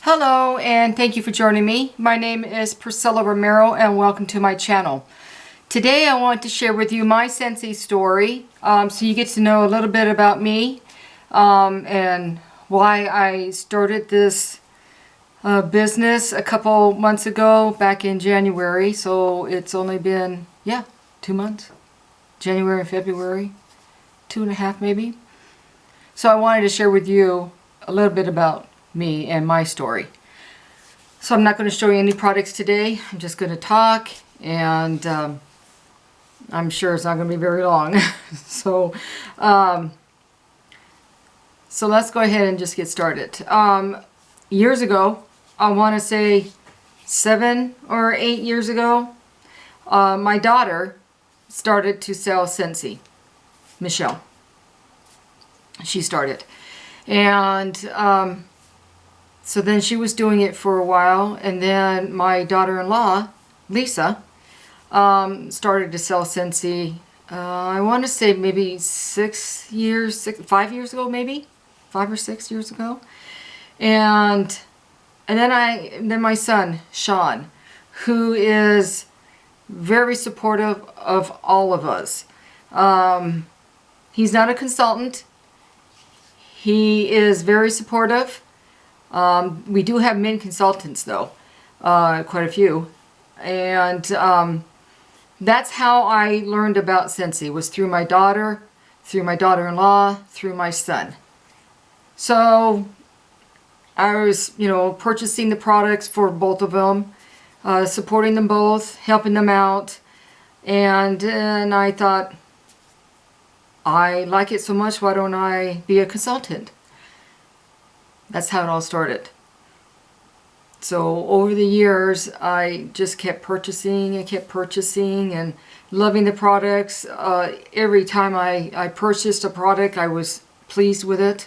Hello and thank you for joining me. My name is Priscilla Romero and welcome to my channel. Today I want to share with you my Scentsy story so you get to know a little bit about me and why I started this business a couple months ago back in January. So it's only been 2 months, January and February, 2.5 maybe. So I wanted to share with you a little bit about me and my story. So I'm not going to show you any products today. I'm just going to talk, and I'm sure it's not going to be very long. So let's go ahead and just get started. Years ago, I want to say 7 or 8 years ago, my daughter started to sell Scentsy. Michelle. She started. And so then she was doing it for a while, and then my daughter-in-law, Lisa, started to sell Scentsy, I want to say maybe 5 years ago, maybe 5 or 6 years ago. And then my son, Sean, who is very supportive of all of us. He's not a consultant. He is very supportive. We do have men consultants though, quite a few. And that's how I learned about Scentsy, was through my daughter, through my daughter-in-law, through my son. So I was, purchasing the products for both of them, supporting them both, helping them out. And I thought, I like it so much, why don't I be a consultant? That's how it all started. So over the years, I just kept purchasing and loving the products. Every time I purchased a product, I was pleased with it.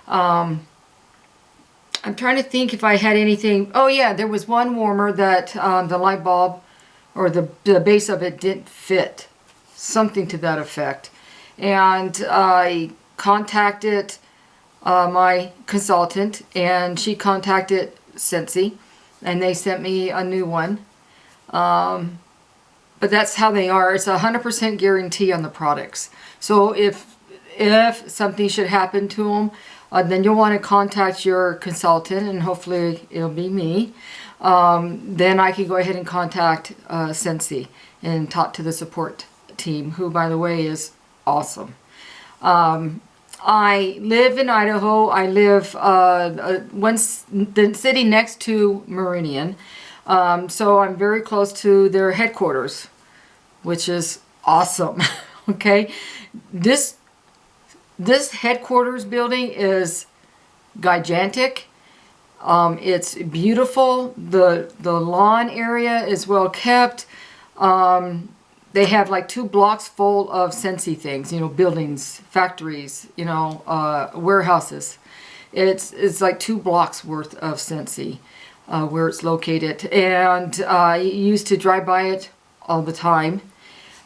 I'm trying to think if I had anything. Oh yeah, there was one warmer that the light bulb or the base of it didn't fit. Something to that effect. And I contacted my consultant, and she contacted Scentsy, and they sent me a new one. But that's how they are. It's 100% guarantee on the products. So if something should happen to them, then you'll want to contact your consultant, and hopefully it'll be me. Then I can go ahead and contact Scentsy and talk to the support team, who, by the way, is awesome. I live in Idaho. I live the city next to Meridian, so I'm very close to their headquarters, which is awesome. Okay, this headquarters building is gigantic. It's beautiful. The lawn area is well kept. They have like 2 blocks full of Scentsy things, buildings, factories, warehouses. It's like 2 blocks worth of Scentsy where it's located. And I used to drive by it all the time,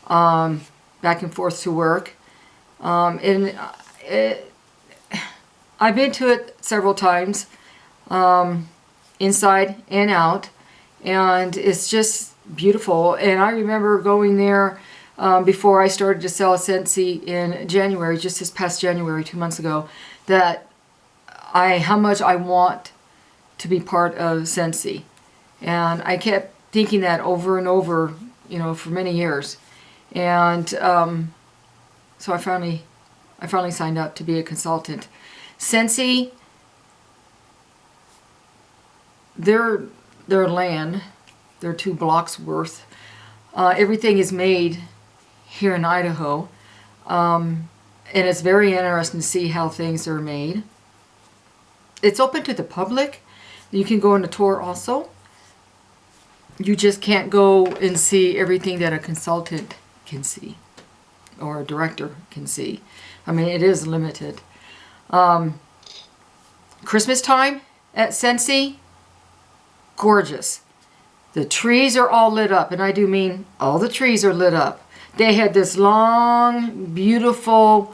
back and forth to work. I've been to it several times, inside and out, and it's just beautiful. And I remember going there before I started to sell Scentsy in January, just this past January, 2 months ago, that how much I want to be part of Scentsy. And I kept thinking that over and over, for many years. And so I finally signed up to be a consultant. Scentsy, their land, they're 2 blocks worth. Everything is made here in Idaho. And it's very interesting to see how things are made. It's open to the public. You can go on a tour also. You just can't go and see everything that a consultant can see or a director can see. I mean, it is limited. Christmas time at Scentsy, gorgeous. The trees are all lit up, and I do mean all the trees are lit up. They had this long, beautiful,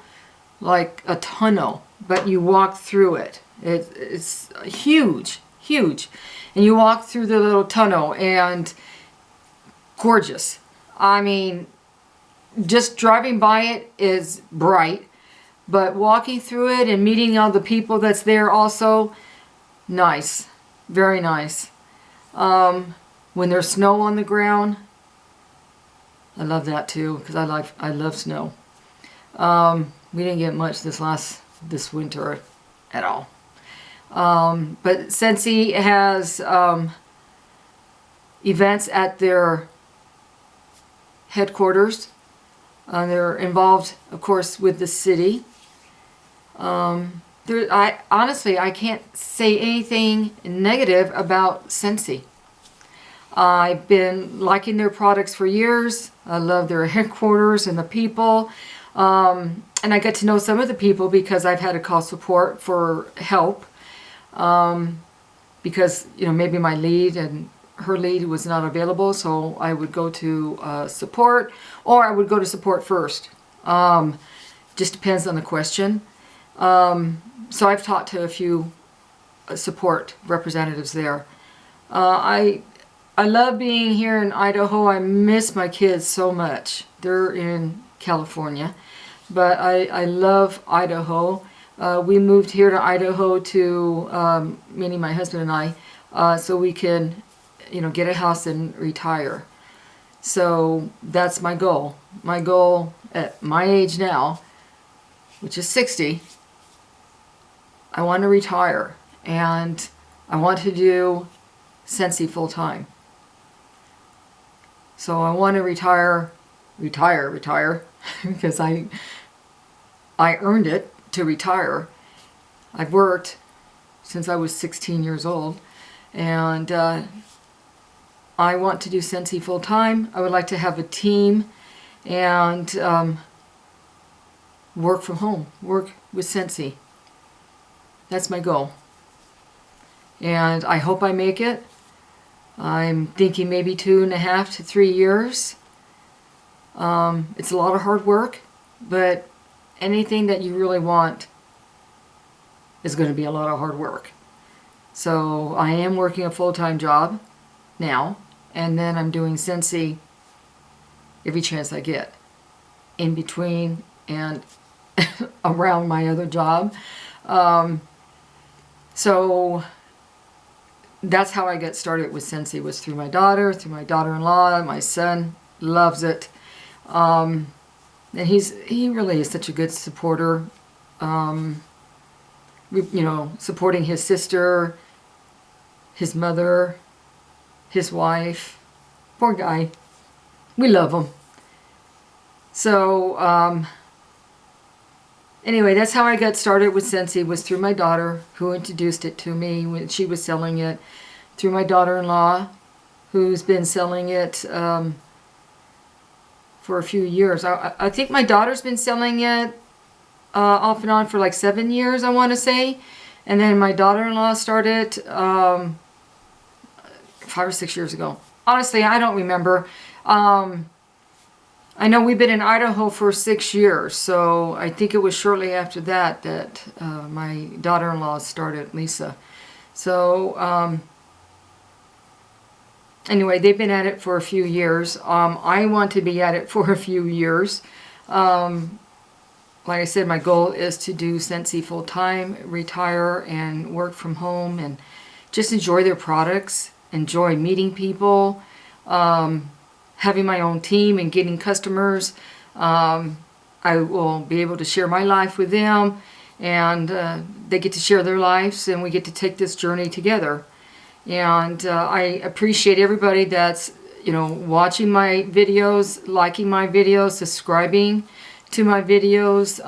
like a tunnel, but you walk through it. It's huge, huge. And you walk through the little tunnel and gorgeous. I mean, just driving by it is bright, but walking through it and meeting all the people that's there also, nice, very nice. When there's snow on the ground, I love that too, because I love snow. We didn't get much this winter at all. But Scentsy has events at their headquarters. They're involved, of course, with the city. Honestly, I can't say anything negative about Scentsy. I've been liking their products for years. I love their headquarters and the people. And I get to know some of the people because I've had to call support for help. Because, you know, maybe my lead and her lead was not available, so I would go to support, or I would go to support first. Just depends on the question. So I've talked to a few support representatives there. I love being here in Idaho. I miss my kids so much. They're in California, but I love Idaho. We moved here to Idaho to, meaning my husband and I, so we can, you know, get a house and retire. So that's my goal. My goal at my age now, which is 60, I want to retire, and I want to do Scentsy full time. So I want to retire, because I earned it to retire. I've worked since I was 16 years old, and I want to do Scentsy full time. I would like to have a team and work from home, work with Scentsy. That's my goal. And I hope I make it. I'm thinking maybe 2.5 to 3 years. It's a lot of hard work, but anything that you really want is going to be a lot of hard work. So I am working a full-time job now, and then I'm doing Scentsy every chance I get, in between and around my other job. So that's how I got started with Scentsy, was through my daughter-in-law. My son loves it. And he really is such a good supporter. You know, supporting his sister, his mother, his wife. Poor guy. We love him. So, anyway, that's how I got started with Scentsy, was through my daughter, who introduced it to me when she was selling it, through my daughter-in-law, who's been selling it for a few years. I think my daughter's been selling it off and on for like 7 years, I want to say. And then my daughter-in-law started 5 or 6 years ago. Honestly, I don't remember. I know we've been in Idaho for 6 years, so I think it was shortly after that that my daughter-in-law started, Lisa. So anyway, they've been at it for a few years. I want to be at it for a few years. Like I said, my goal is to do Scentsy full-time, retire, and work from home, and just enjoy their products, enjoy meeting people, having my own team and getting customers. I will be able to share my life with them, and they get to share their lives, and we get to take this journey together. And I appreciate everybody that's, you know, watching my videos, liking my videos, subscribing to my videos.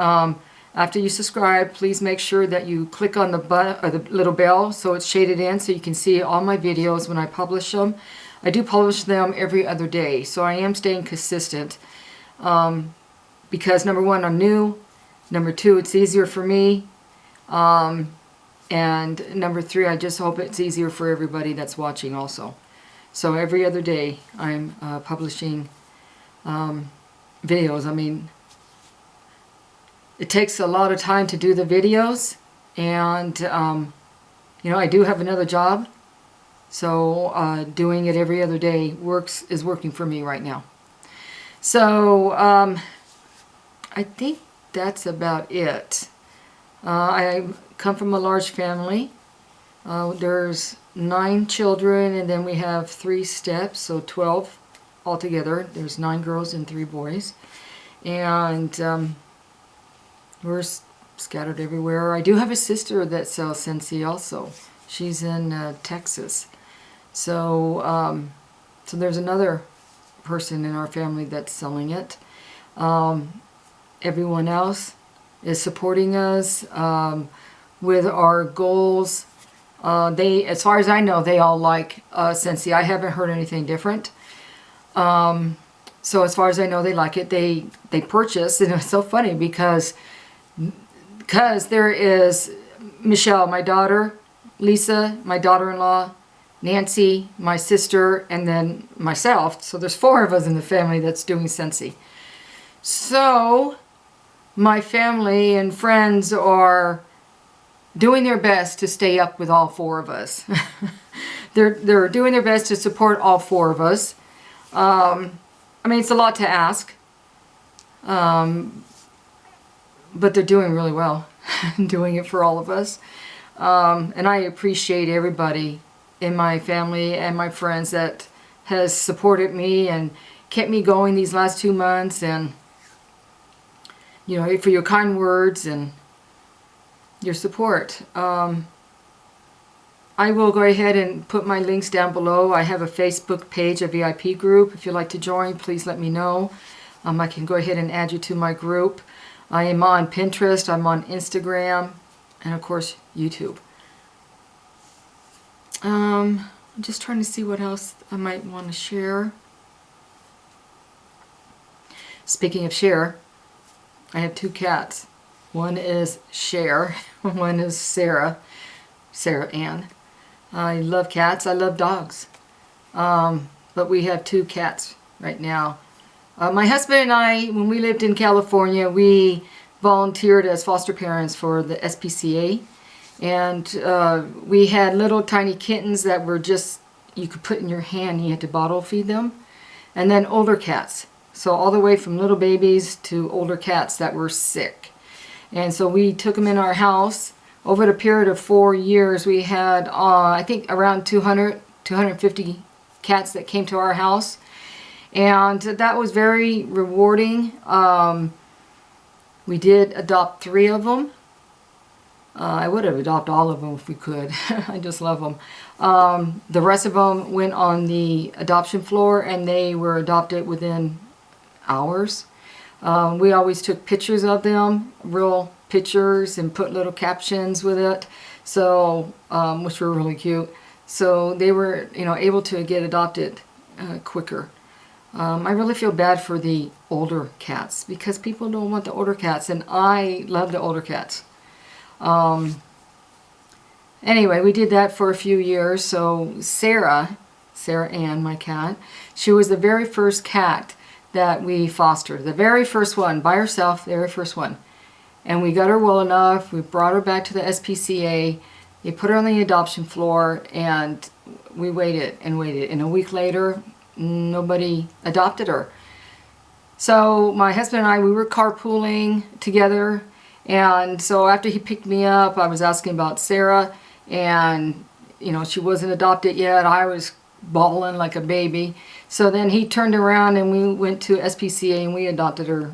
After you subscribe, please make sure that you click on the button or the little bell so it's shaded in so you can see all my videos when I publish them. I do publish them every other day, so I am staying consistent because number one, I'm new. Number two, it's easier for me. And number three, I just hope it's easier for everybody that's watching also. So every other day I'm publishing videos. I mean, it takes a lot of time to do the videos, and you know, I do have another job, so doing it every other day is working for me right now. So I think that's about it. I come from a large family. There's 9 children, and then we have 3 steps, so 12 altogether. There's 9 girls and 3 boys. And we're scattered everywhere. I do have a sister that sells Scentsy also. She's in Texas. So, so there's another person in our family that's selling it. Everyone else is supporting us with our goals. As far as I know, they all like Scentsy. I haven't heard anything different. So as far as I know, they like it. They purchase, and it's so funny because there is Michelle, my daughter, Lisa, my daughter-in-law, Nancy, my sister, and then myself. So there's 4 of us in the family that's doing Scentsy. So my family and friends are doing their best to stay up with all 4 of us. They're doing their best to support all 4 of us. I mean, it's a lot to ask, but they're doing really well, doing it for all of us. And I appreciate everybody in my family and my friends that has supported me and kept me going these last 2 months, and you know, for your kind words and your support. I will go ahead and put my links down below. I have a Facebook page, a VIP group. If you'd like to join, please let me know. I can go ahead and add you to my group. I am on Pinterest, I'm on Instagram, and of course YouTube. I'm just trying to see what else I might want to share. Speaking of share, I have 2 cats. One is Cher, one is Sarah Ann. I love cats, I love dogs. But we have 2 cats right now. My husband and I, when we lived in California, we volunteered as foster parents for the SPCA. And we had little tiny kittens that were just, you could put in your hand, you had to bottle feed them. And then older cats. So all the way from little babies to older cats that were sick. And so we took them in our house. Over the period of 4 years, we had, I think, around 250 cats that came to our house. And that was very rewarding. We did adopt 3 of them. I would have adopted all of them if we could. I just love them. The rest of them went on the adoption floor, and they were adopted within hours. We always took pictures of them, real pictures, and put little captions with it, so which were really cute. So they were, you know, able to get adopted quicker. I really feel bad for the older cats because people don't want the older cats, and I love the older cats. Anyway, we did that for a few years. So Sarah Ann, my cat, she was the very first cat that we fostered. The very first one, by herself, the very first one. And we got her well enough, we brought her back to the SPCA, they put her on the adoption floor, and we waited and waited. And a week later, nobody adopted her. So my husband and I, we were carpooling together, and so after he picked me up, I was asking about Sarah, and you know, she wasn't adopted yet. I was bawling like a baby. So then he turned around and we went to SPCA and we adopted her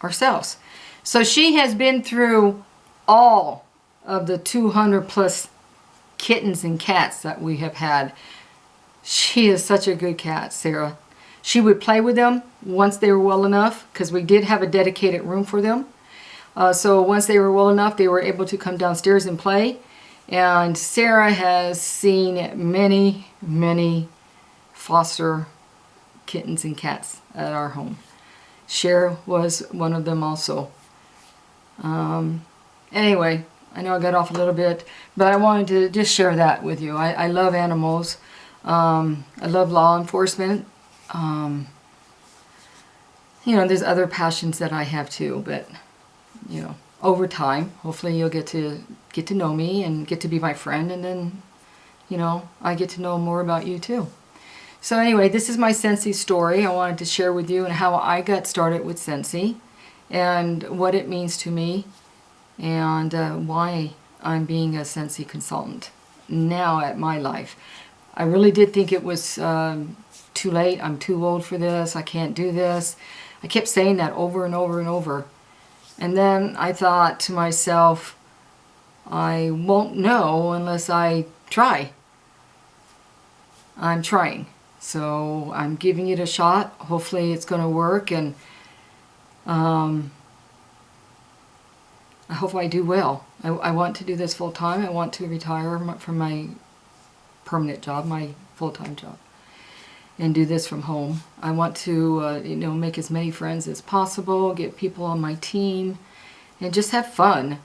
ourselves. So she has been through all of the 200 plus kittens and cats that we have had. She is such a good cat, Sarah. She would play with them once they were well enough, because we did have a dedicated room for them. So once they were well enough, they were able to come downstairs and play. And Sarah has seen many, many foster kittens and cats at our home. Cher was one of them also. Anyway, I know I got off a little bit, but I wanted to just share that with you. I love animals. I love law enforcement. You know, there's other passions that I have too, but, you know, over time. Hopefully you'll get to know me and get to be my friend, and then, you know, I get to know more about you too. So anyway, this is my Scentsy story. I wanted to share with you and how I got started with Scentsy and what it means to me, and why I'm being a Scentsy consultant now at my life. I really did think it was too late. I'm too old for this. I can't do this. I kept saying that over and over and over. And then I thought to myself, I won't know unless I try. I'm trying. So I'm giving it a shot. Hopefully it's going to work, and I hope I do well. I want to do this full time. I want to retire from my permanent job, my full-time job, and do this from home. I want to, you know, make as many friends as possible, get people on my team, and just have fun.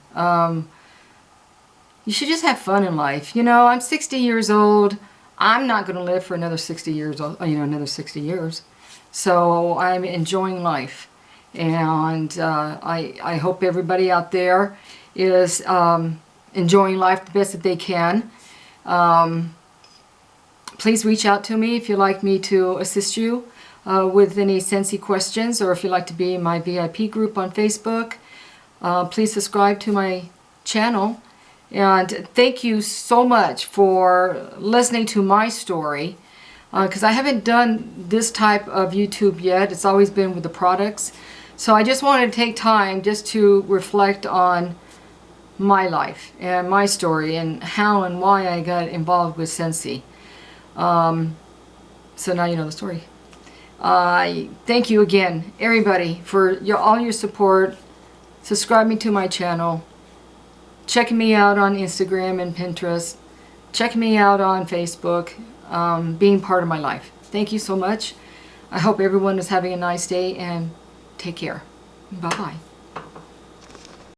You should just have fun in life. You know, I'm 60 years old. I'm not going to live for another 60 years, you know, another 60 years. So I'm enjoying life. And I hope everybody out there is enjoying life the best that they can. Please reach out to me if you'd like me to assist you with any Scentsy questions, or if you'd like to be in my VIP group on Facebook. Please subscribe to my channel. And thank you so much for listening to my story, because I haven't done this type of YouTube yet. It's always been with the products. So I just wanted to take time just to reflect on my life and my story and how and why I got involved with Scentsy. So now you know the story. Thank you again, everybody, for all your support, subscribing to my channel, checking me out on Instagram and Pinterest, checking me out on Facebook, being part of my life. Thank you so much. I hope everyone is having a nice day, and take care. Bye-bye.